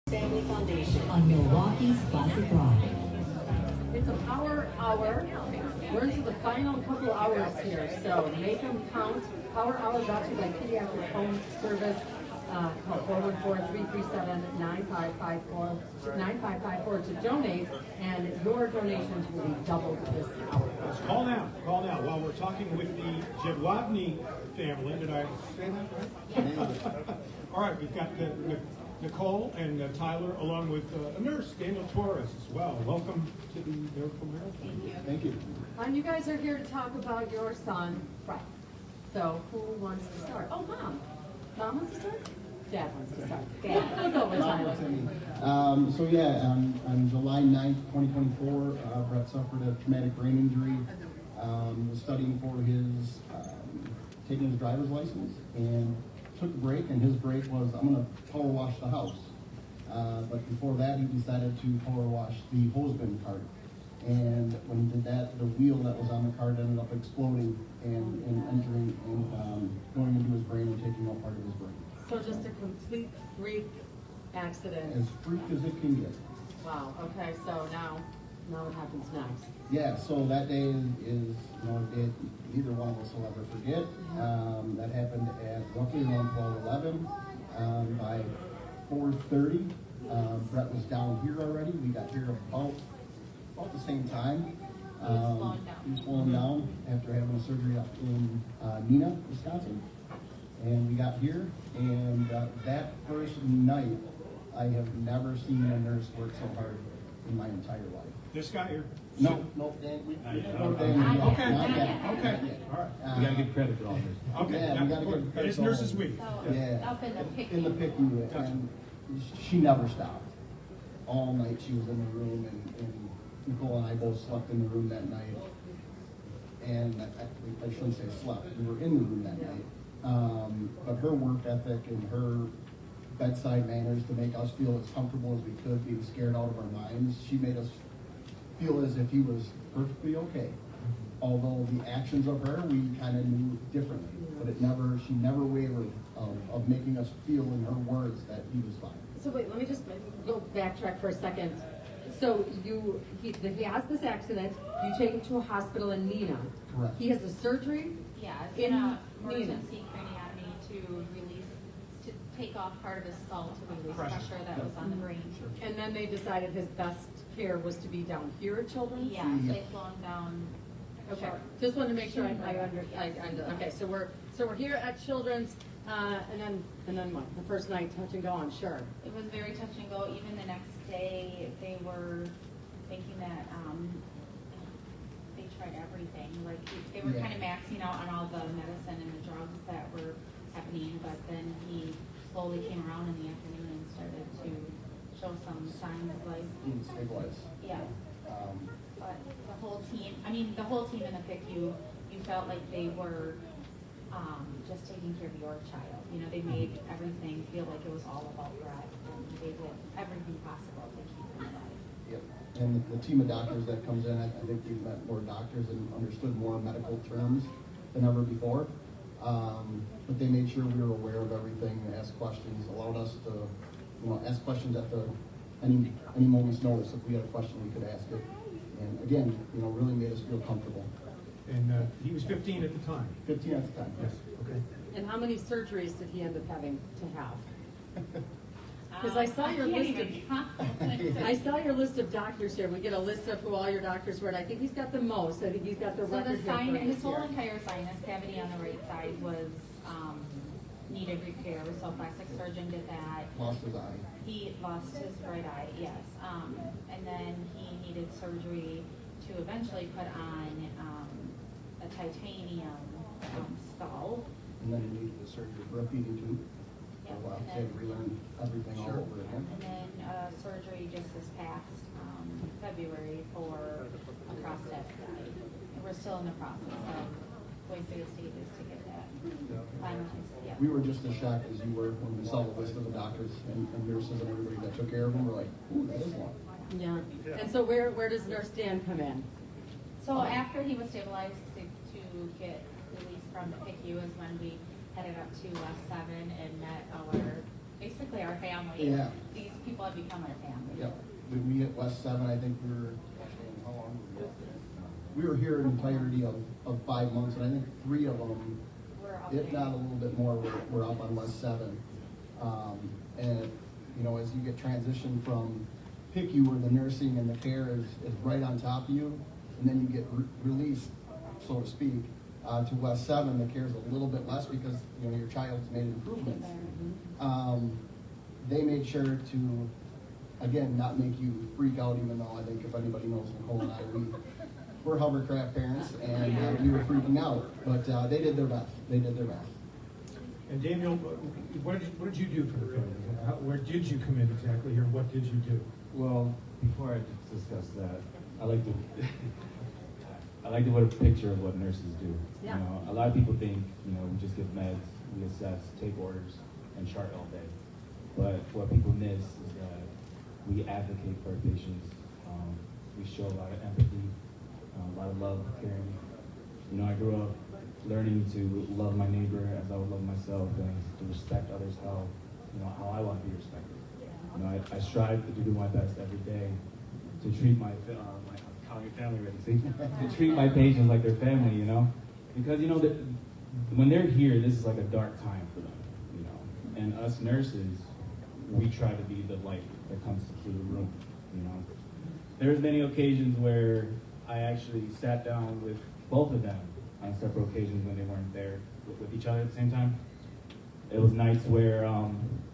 Family Foundation on Milwaukee's Classic Rock. It's a power hour. We're into the final couple hours here, so make them count. Power hour brought to you by Pediatric Home Service. Call 414-337-9554 to donate, and your donations will be doubled this hour. Let's call now. While we're talking with the Jedwabny family, did I say that right? All right, we've got Nicole and Tyler, along with a nurse, Daniel Torres, as well. Welcome to the Miracle Marathon. Thank you. And you guys are here to talk about your son, Brett. So who wants to start? Oh, Mom. Mom wants to start? Dad wants to start. Dad. We'll go with Tyler. On July 9th, 2024, Brett suffered a traumatic brain injury. Was studying for his, taking his driver's license, and took a break, and his break was, I'm going to power wash the house. But before that, he decided to power wash the hose bin cart. And when he did that, the wheel that was on the cart ended up exploding and entering and going into his brain and taking out part of his brain. So just a complete freak accident. As freak as it can get. Wow. Okay. So now what happens next? Yeah, so that day is a day neither one of us will ever forget. That happened at roughly around 12:11. By 4:30, Brett was down here already. We got here about the same time. He was falling down after having a surgery up in Neenah, Wisconsin. And we got here, and that first night, I have never seen a nurse work so hard in my entire life. This guy here? No, Dan. Okay. Not yet. Okay. All right. We gotta give credit for all this. Okay. Yeah, we gotta give credit It's to all Nurses of them. Week. Yeah. Up in the PICU. In the PICU, and she never stopped. All night she was in the room, and Nicole and I both slept in the room that night. And I shouldn't say slept, we were in the room that night. But her work ethic and her bedside manners to make us feel as comfortable as we could, being scared out of our minds, she made us feel as if he was perfectly okay. Although the actions of her, we kind of knew differently, but she never wavered of making us feel in her words that he was fine. So wait, let me just go backtrack for a second. So he has this accident. You take him to a hospital in Neenah. Correct. He has a surgery. Yeah, it's In an Neenah. emergency craniotomy to take off part of his skull to release pressure that was on the brain. And then they decided his best care was to be down here at Children's? Yes, they flown him down. Okay, short. just wanted to make sure I okay, so we're here at Children's, and then what? The first night, touch and go, I'm sure. It was very touch and go. Even the next day, they were thinking that they tried everything. Like they were kind of maxing out on all the medicine and the drugs that were happening, but then he slowly came around in the afternoon and started to show some signs of life. Being stabilized. Yeah. But the whole team in the PICU, you felt like they were just taking care of your child. You know, they made everything feel like it was all about Brett, and they did everything possible to keep him alive. Yep. And the team of doctors that comes in, I think we've met more doctors and understood more medical terms than ever before. But they made sure we were aware of everything, asked questions, allowed us to, ask questions at any moment's notice. If we had a question, we could ask it. And again, really made us feel comfortable. And he was 15 at the time. 15 at the time. Yes. Okay. And how many surgeries did he end up having to have? Because I saw your list of doctors here. We get a list of who all your doctors were, and I think he's got the most. I think he's got the So record the here for his whole entire sinus cavity on the right side was needed repair. So plastic surgeon did that. Lost his eye. He lost his right eye, yes. And then he needed surgery to eventually put on a titanium skull. And then he needed the surgery for a feeding tube. Yep, So and he had to then- relearn everything all over again. And then surgery just this past February for a prostate eye. And we're still in the process of going through the stages to get that finalized. Yeah. We were just as shocked as you were when we saw the list of the doctors and nurses and everybody that took care of him. We're like, ooh, that is long. Yeah. And so where does Nurse Dan come in? So after he was stabilized to get released from the PICU is when we headed up to West 7 and met our basically our family. Yeah. These people have become our family. Yep. We at West 7, I think we were, how long were we up there? We were here an entirety of 5 months, and I think 3 of them, We're up if there. not a little bit more, were up on West 7. And, you know, as you get transitioned from PICU, where the nursing and the care is right on top of you, and then you get released, so to speak, to West 7, the care is a little bit less because, you know, your child's made improvements. They made sure to, again, not make you freak out, even though I think if anybody knows Nicole and I, we're hovercraft parents, and we were freaking out. But they did their best. They did their best. And Daniel, what did you do for the family? Where did you come in exactly here? What did you do? Well, before I discuss that, I like to I like to put a picture of what nurses do. Yeah. You know, a lot of people think, you know, we just give meds, we assess, take orders, and chart all day. But what people miss is that we advocate for our patients. We show a lot of empathy, a lot of love, caring. You know, I grew up learning to love my neighbor as I would love myself, and to respect others how I want to be respected. You know, I strive to do my best every day to treat my calling your family ready, see? To treat my patients like their family, you know? Because, you know, when they're here, this is like a dark time for them, you know? And us nurses, we try to be the light that comes through the room, you know? There's many occasions where I actually sat down with both of them on several occasions when they weren't there with each other at the same time. It was nights where,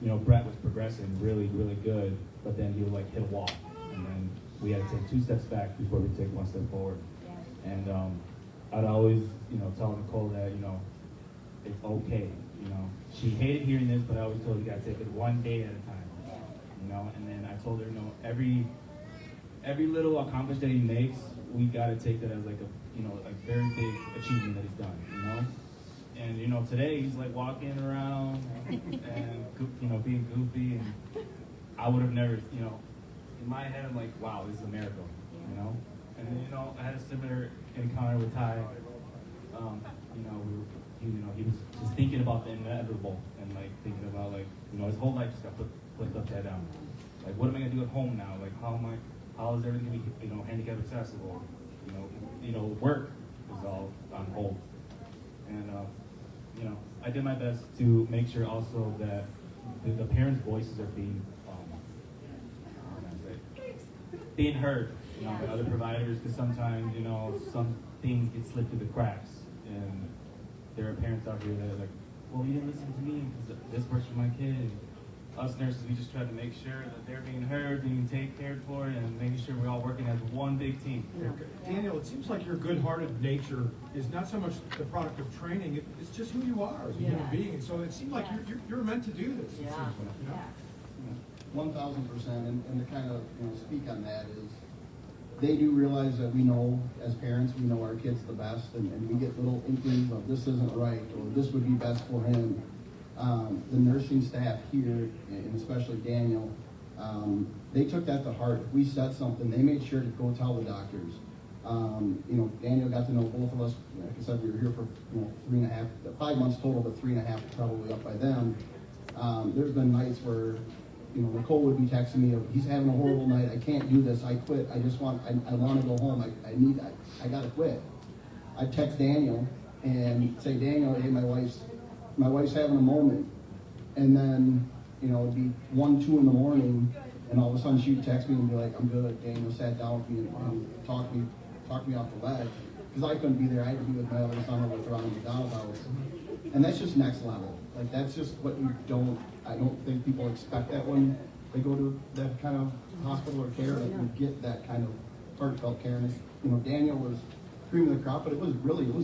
you know, Brett was progressing really, really good, but then he would like hit a wall, and then we had to take 2 steps back before we take 1 step forward. Yeah. And I'd always, you know, tell Nicole that, you know, it's okay. You know, she hated hearing this, but I always told her you gotta take it one day at a time. You know, and then I told her, you know, every little accomplishment that he makes, we gotta take that as like a, you know, a very big achievement that he's done. You know. And, you know, today he's like walking around and, you know, being goofy, and I would have never, you know, in my head I'm like, wow, this is a miracle, you know? And then, you know, I had a similar encounter with Ty. He was just thinking about the inevitable, and like thinking about like, you know, his whole life just got flipped upside down. Like, what am I gonna do at home now? Like, how is everything gonna be, you know, handicap accessible? You know, work is all on hold. And, you know, I did my best to make sure also that the parents' voices are being heard, you know, by other providers, because sometimes, you know, some things get slipped through the cracks, and there are parents out here that are like, well, you didn't listen to me because this works for my kid. And us nurses, we just try to make sure that they're being heard, being cared for, and making sure we're all working as one big team. Daniel, it seems like your good-hearted nature is not so much the product of training, it's just who you are as a human being. And so it seems like you're meant to do this. It seems like, you know? 1,000%, and to kind of, you know, speak on that is, they do realize that we know, as parents, we know our kids the best, and we get little inklings of this isn't right, or this would be best for him. The nursing staff here, and especially Daniel, they took that to heart. If we said something, they made sure to go tell the doctors. You know, Daniel got to know both of us. Like I said, we were here for, you know, 5 months total, but 3.5 probably up by them. There's been nights where, you know, Nicole would be texting me, he's having a horrible night, I can't do this, I quit, I want to go home, I gotta quit. I'd text Daniel and say, Daniel, hey, my wife's having a moment. And then, you know, it'd be 1, 2 in the morning, and all of a sudden she'd text me and be like, I'm good. Daniel sat down with me and talked me off the ledge, because I couldn't be there. I had to be with my other son over with Ron McDonald house. And that's just next level. Like, that's just what I don't think people expect that when they go to that kind of hospital or care, that you get that kind of heartfelt care. And, you know, Daniel was cream of the crop, but it was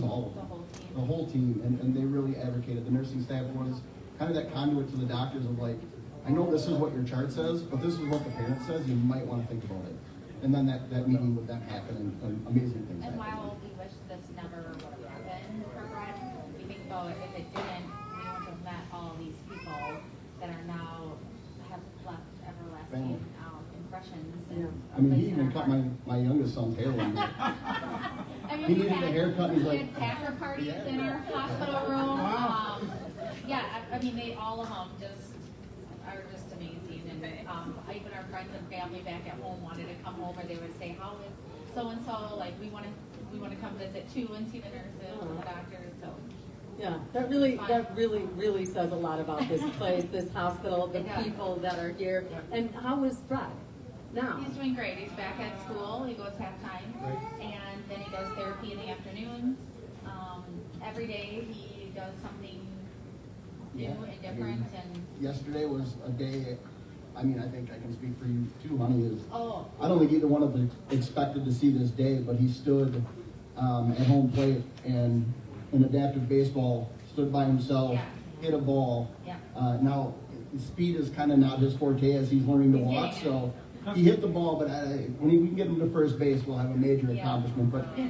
all of them. The whole team, and they really advocated. The nursing staff was kind of that conduit to the doctors of like, I know this is what your chart says, but this is what the parent says, you might want to think about it. And then that meeting would then happen, and amazing things And happen. while we wish this never would have happened for Brett, we think about if it didn't, we wouldn't have met all these people that are now have left everlasting impressions. I mean, he even cut my youngest son's hair one day. I mean, He needed a haircut, and he's we like, had packer parties in our hospital room. Yeah, I mean, all of them just, are just amazing, and, even our friends and family back at home wanted to come over, they would say, how is so-and-so, like, we wanna come visit too and see the nurses and the doctors, so. Yeah, that really says a lot about this place, this hospital, the It does. people that are here. And how is Brett now? He's doing great. He's back at school. He goes half-time. And then he does therapy in the afternoons. Every day he does something new Yeah, and different, and, Yesterday was a day, I mean, I think I can speak for you too, honey, is, oh, I don't think either one of us expected to see this day, but he stood at home plate and in adaptive baseball, stood by himself, Yeah. hit a ball. Yeah. Now, speed is kind of not his forte as he's learning to He's walk, getting so he hit the ball, but when we can get him to first base, we'll have a major Yeah. accomplishment. But he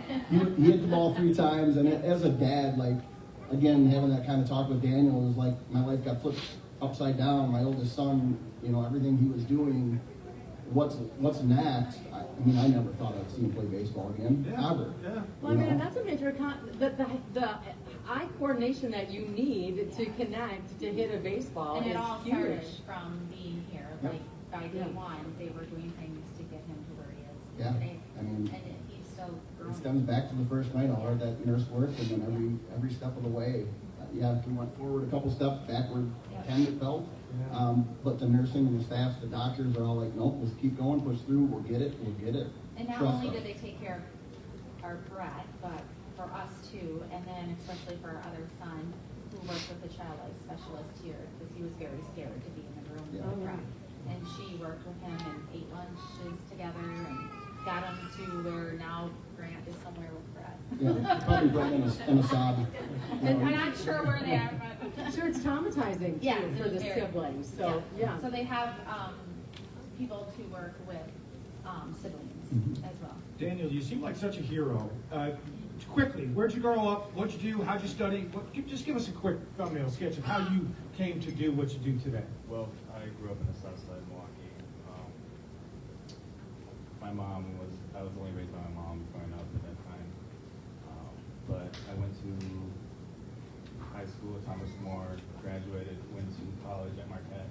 hit the ball 3 times, and as a dad, like, again, having that kind of talk with Daniel is like, my life got flipped upside down. My oldest son, everything he was doing, what's next? I mean, I never thought I'd see him play baseball again, ever. Yeah. Well, I mean, that's a major the eye coordination that you need to connect to hit a baseball and is it all huge. started from being here. Yep. Like, by day Yeah. one, they were doing things to get him to where he is Yeah, today. I mean, He's still It growing. stems back to the first night, all of that nurse work, and then every step of the way. Yeah, he went forward a couple steps, backward Yep. 10 it felt. But the nursing and the staff, the doctors are all like, nope, let's keep going, push through, we'll get it. And not Trust only us. did they take care of our Brett, but for us too, and then especially for our other son, who worked with the child life specialist here, because he was very scared to be in the room Yeah. with Brett. And she worked with him and ate lunches together and got him to where now Grant is somewhere with Brett. Yeah, probably brought in a sob. And I'm not sure where they are, but. I'm sure it's traumatizing too Yes, for it the was very- siblings. So yeah. So they have, people to work with, siblings Mhm. as well. Daniel, you seem like such a hero. Quickly, where'd you grow up? What'd you do? How'd you study? Just give us a quick thumbnail sketch of how you came to do what you do today. Well, I grew up in the south side of Milwaukee. I was only raised by my mom growing up at that time. But I went to high school at Thomas More, graduated, went to college at Marquette.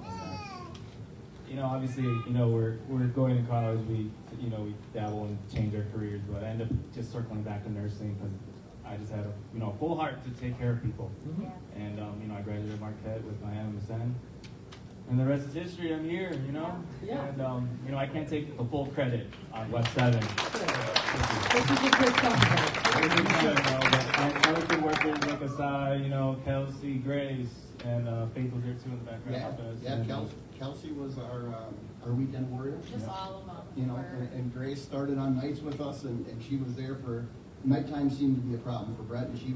And that's, obviously, we're going to college, we dabble and change our careers, but I ended up just circling back to nursing because I just had a full heart to take care of people. Yeah. And, I graduated Marquette with my MSN. And the rest is history. I'm here, Yeah. And, I can't take the full credit on West 7. This is a good summary. I was the workers like Asai, Kelsey, Grace, and Faith was there too in the background. Kelsey was our weekend warrior. Just all of them. And Grace started on nights with us, and she was there for, nighttime seemed to be a problem for Brett, and she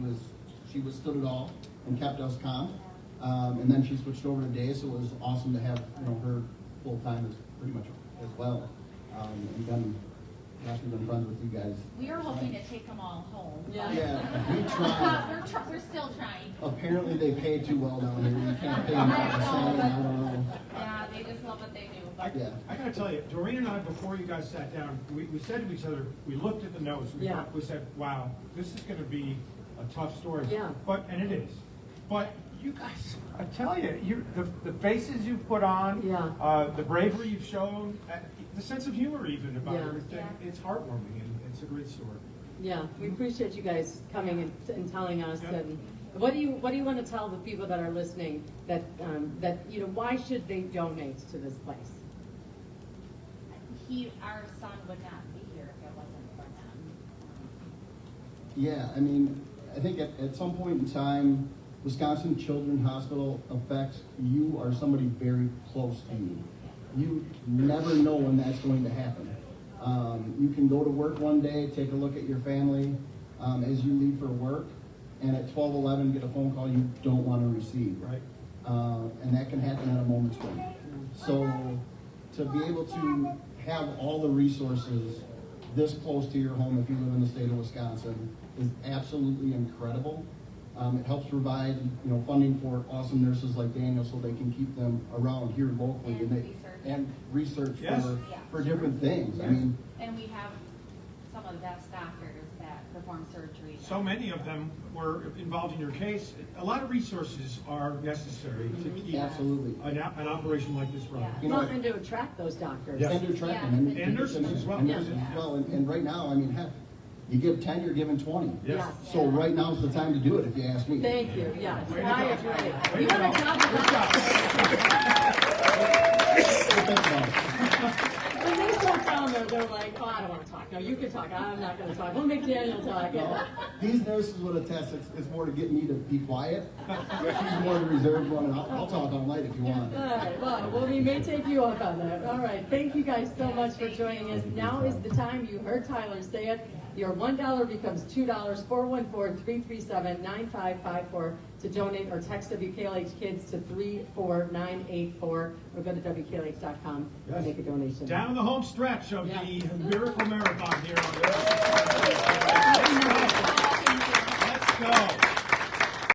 was stood it all and kept us calm. And then she switched over to day, so it was awesome to have, her full time as pretty much as well. And then, gosh, we've been friends with you guys. We are hoping to take them all home. Yeah. Yeah, we tried. We're still trying. Apparently they pay too well down here. You can't pay them about the same, I don't know. Yeah, they just love what they do. But Yeah. I gotta tell you, Doreen and I, before you guys sat down, we said to each other, we looked at the notes, Yeah. we said, wow, this is gonna be a tough story. Yeah. And it is. But you guys, I tell you, the faces you've put on, Yeah. the bravery you've shown, the sense of humor even about Yeah. everything, Yeah. it's heartwarming and it's a great story. Yeah, we appreciate you guys coming and telling us. Yeah. And what do you want to tell the people that are listening that why should they donate to this place? our son would not be here if it wasn't for them. Yeah, I mean, I think at some point in time, Wisconsin Children's Hospital affects you or somebody very close to you. You never know when that's going to happen. You can go to work one day, take a look at your family as you leave for work, and at 12:11 get a phone call you don't want to receive. Right. And that can happen at a moment's notice. So to be able to have all the resources this close to your home if you live in the state of Wisconsin is absolutely incredible. It helps provide, funding for awesome nurses like Daniel so they can keep them around here locally And they- research. and research Yes. for, Yeah. for different things. I Yeah. mean, And we have some of the best doctors that perform surgery. So many of them were involved in your case. A lot of resources are necessary to keep Absolutely. an operation like this running. Yeah. You know, Well, and to attract those doctors. Yes. And to attract Yeah. them. And nurses as well. And nurses as well. And right now, I mean, heck, you give 10, you're giving 20. Yes. So right now's the time to do it, if you ask me. Thank you, yes, Way to I go. agree. Way You to have a go. job Good to job. Think about it. When they start down there, they're like, oh, I don't want to talk. No, you can talk. I'm not going to talk. We'll make Daniel talk. No, these nurses would attest, it's more to get me to be quiet. She's more the reserved one, and I'll talk all night if you want. All right, well, we may take you up on that. All right, thank you guys so much for joining us. Now is the time, you heard Tyler say it, your $1 becomes $2, 414-337-9554 to donate or text WKLH Kids to 34984 or go to WKLH.com and make a donation. Down the home stretch of Yeah. the Miracle Marathon here on Let's go.